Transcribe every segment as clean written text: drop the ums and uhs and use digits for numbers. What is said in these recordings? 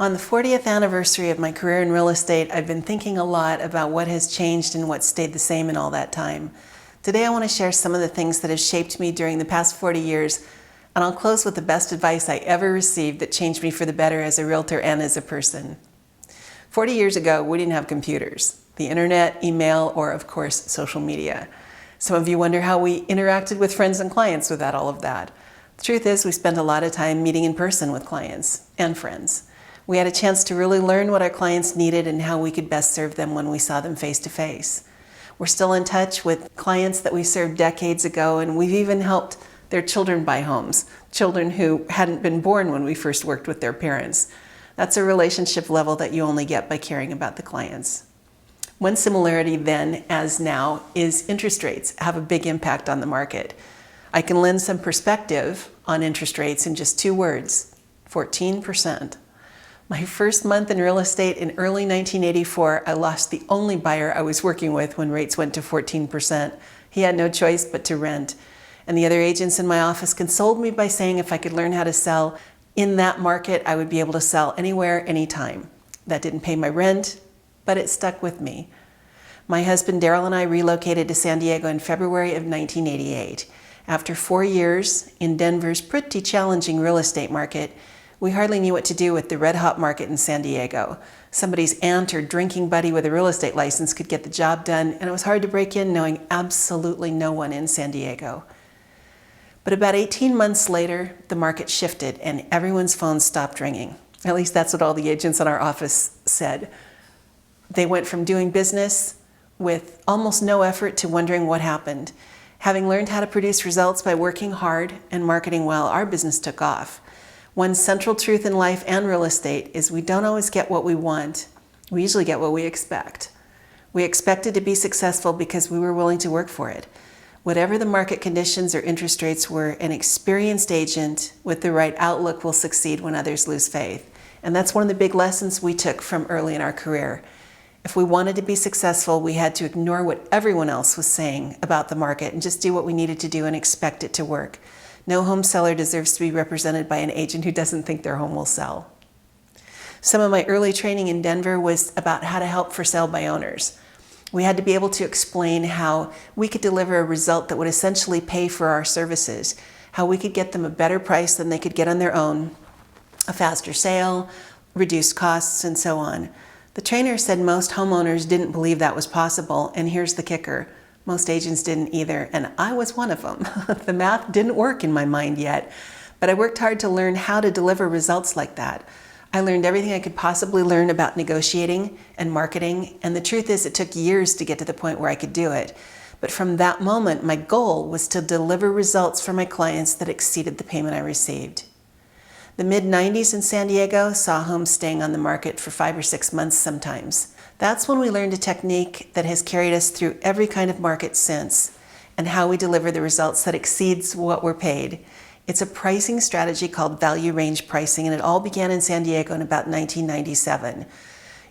On the 40th anniversary of my career in real estate, I've been thinking a lot about what has changed and what stayed the same in all that time. Today I want to share some of the things that have shaped me during the past 40 years, and I'll close with the best advice I ever received that changed me for the better as a realtor and as a person. 40 years ago, we didn't have computers, the internet, email, or of course, social media. Some of you wonder how we interacted with friends and clients without all of that. The truth is, we spent a lot of time meeting in person with clients and friends. We had a chance to really learn what our clients needed and how we could best serve them when we saw them face to face. We're still in touch with clients that we served decades ago, and we've even helped their children buy homes, children who hadn't been born when we first worked with their parents. That's a relationship level that you only get by caring about the clients. One similarity then, as now, is interest rates have a big impact on the market. I can lend some perspective on interest rates in just two words: 14%. My first month in real estate in early 1984, I lost the only buyer I was working with when rates went to 14%. He had no choice but to rent. And the other agents in my office consoled me by saying if I could learn how to sell in that market, I would be able to sell anywhere, anytime. That didn't pay my rent, but it stuck with me. My husband Daryl and I relocated to San Diego in February of 1988. After 4 years in Denver's pretty challenging real estate market, we hardly knew what to do with the red-hot market in San Diego. Somebody's aunt or drinking buddy with a real estate license could get the job done, and it was hard to break in knowing absolutely no one in San Diego. But about 18 months later, the market shifted and everyone's phones stopped ringing. At least that's what all the agents in our office said. They went from doing business with almost no effort to wondering what happened. Having learned how to produce results by working hard and marketing well, our business took off. One central truth in life and real estate is we don't always get what we want. We usually get what we expect. We expected to be successful because we were willing to work for it. Whatever the market conditions or interest rates were, an experienced agent with the right outlook will succeed when others lose faith. And that's one of the big lessons we took from early in our career. If we wanted to be successful, we had to ignore what everyone else was saying about the market and just do what we needed to do and expect it to work. No home seller deserves to be represented by an agent who doesn't think their home will sell. Some of my early training in Denver was about how to help for sale by owners. We had to be able to explain how we could deliver a result that would essentially pay for our services, how we could get them a better price than they could get on their own, a faster sale, reduced costs, and so on. The trainer said most homeowners didn't believe that was possible, and here's the kicker. Most agents didn't either, and I was one of them. The math didn't work in my mind yet, but I worked hard to learn how to deliver results like that. I learned everything I could possibly learn about negotiating and marketing, and the truth is it took years to get to the point where I could do it. But from that moment, my goal was to deliver results for my clients that exceeded the payment I received. The mid-90s in San Diego saw homes staying on the market for 5 or 6 months sometimes. That's when we learned a technique that has carried us through every kind of market since, and how we deliver the results that exceeds what we're paid. It's a pricing strategy called value range pricing, and it all began in San Diego in about 1997.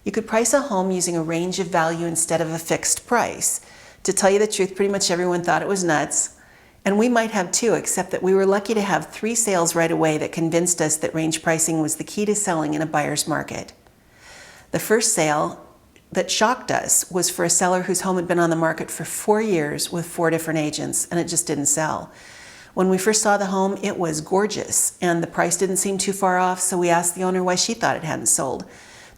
You could price a home using a range of value instead of a fixed price. To tell you the truth, pretty much everyone thought it was nuts, and we might have too, except that we were lucky to have 3 sales right away that convinced us that range pricing was the key to selling in a buyer's market. The first sale that shocked us was for a seller whose home had been on the market for 4 years with 4 different agents, and it just didn't sell. When we first saw the home, it was gorgeous, and the price didn't seem too far off, so we asked the owner why she thought it hadn't sold.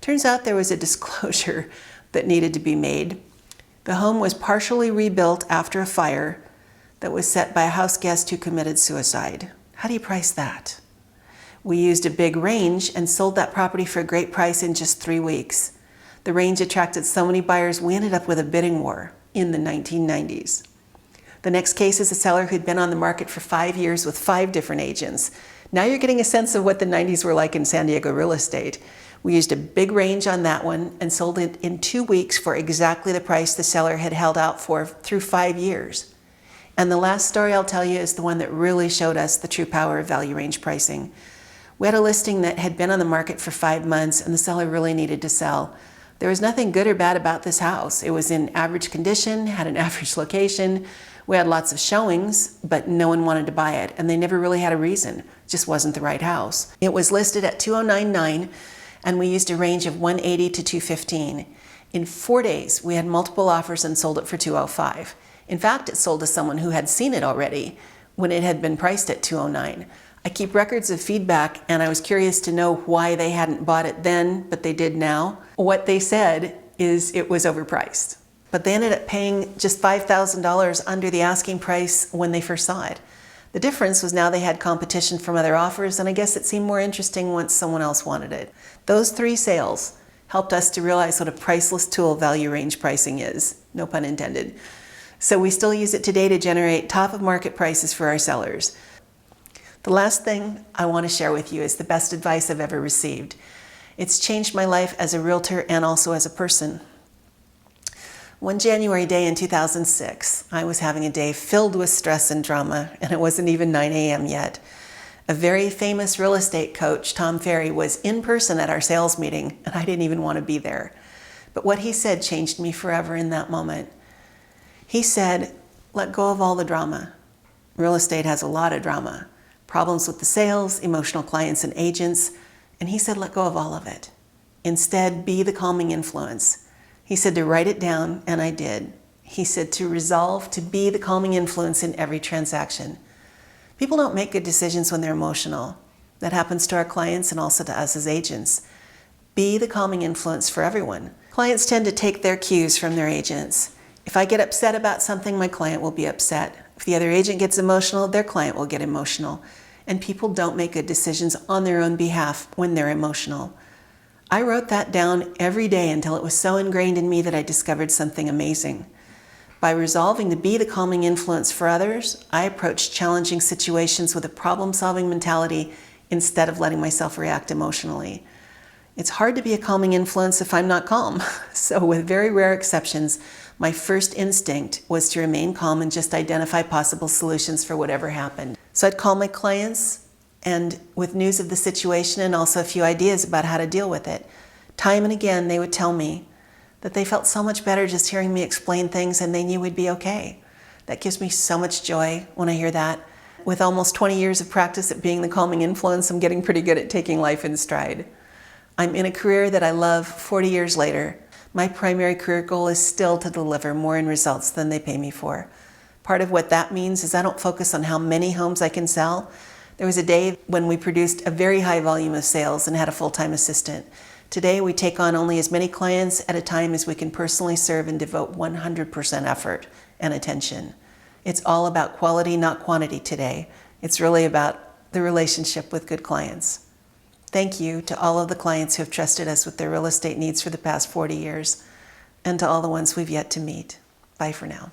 Turns out there was a disclosure that needed to be made. The home was partially rebuilt after a fire that was set by a house guest who committed suicide. How do you price that? We used a big range and sold that property for a great price in just 3 weeks. The range attracted so many buyers, we ended up with a bidding war in the 1990s. The next case is a seller who'd been on the market for 5 years with 5 different agents. Now you're getting a sense of what the 90s were like in San Diego real estate. We used a big range on that one and sold it in 2 weeks for exactly the price the seller had held out for through 5 years. And the last story I'll tell you is the one that really showed us the true power of value range pricing. We had a listing that had been on the market for 5 months and the seller really needed to sell. There was nothing good or bad about this house. It was in average condition, had an average location. We had lots of showings, but no one wanted to buy it, and they never really had a reason. It just wasn't the right house. It was listed at $209,900, and we used a range of 180 to 215. In 4 days, we had multiple offers and sold it for 205. In fact, it sold to someone who had seen it already when it had been priced at 209. I keep records of feedback, and I was curious to know why they hadn't bought it then, but they did now. What they said is it was overpriced. But they ended up paying just $5,000 under the asking price when they first saw it. The difference was now they had competition from other offers, and I guess it seemed more interesting once someone else wanted it. Those 3 sales helped us to realize what a priceless tool value range pricing is, no pun intended. So we still use it today to generate top of market prices for our sellers. The last thing I want to share with you is the best advice I've ever received. It's changed my life as a realtor and also as a person. One January day in 2006, I was having a day filled with stress and drama, and it wasn't even 9 a.m. yet. A very famous real estate coach, Tom Ferry, was in person at our sales meeting, and I didn't even want to be there. But what he said changed me forever in that moment. He said, let go of all the drama. Real estate has a lot of drama. Problems with the sales, emotional clients and agents, and he said, let go of all of it. Instead, be the calming influence. He said to write it down, and I did. He said to resolve to be the calming influence in every transaction. People don't make good decisions when they're emotional. That happens to our clients and also to us as agents. Be the calming influence for everyone. Clients tend to take their cues from their agents. If I get upset about something, my client will be upset. If the other agent gets emotional, their client will get emotional. And people don't make good decisions on their own behalf when they're emotional. I wrote that down every day until it was so ingrained in me that I discovered something amazing. By resolving to be the calming influence for others, I approached challenging situations with a problem-solving mentality instead of letting myself react emotionally. It's hard to be a calming influence if I'm not calm. So with very rare exceptions, my first instinct was to remain calm and just identify possible solutions for whatever happened. So I'd call my clients and with news of the situation and also a few ideas about how to deal with it. Time and again, they would tell me that they felt so much better just hearing me explain things and they knew we'd be okay. That gives me so much joy when I hear that. With almost 20 years of practice at being the calming influence, I'm getting pretty good at taking life in stride. I'm in a career that I love 40 years later. My primary career goal is still to deliver more in results than they pay me for. Part of what that means is I don't focus on how many homes I can sell. There was a day when we produced a very high volume of sales and had a full-time assistant. Today, we take on only as many clients at a time as we can personally serve and devote 100% effort and attention. It's all about quality, not quantity today. It's really about the relationship with good clients. Thank you to all of the clients who have trusted us with their real estate needs for the past 40 years, and to all the ones we've yet to meet. Bye for now.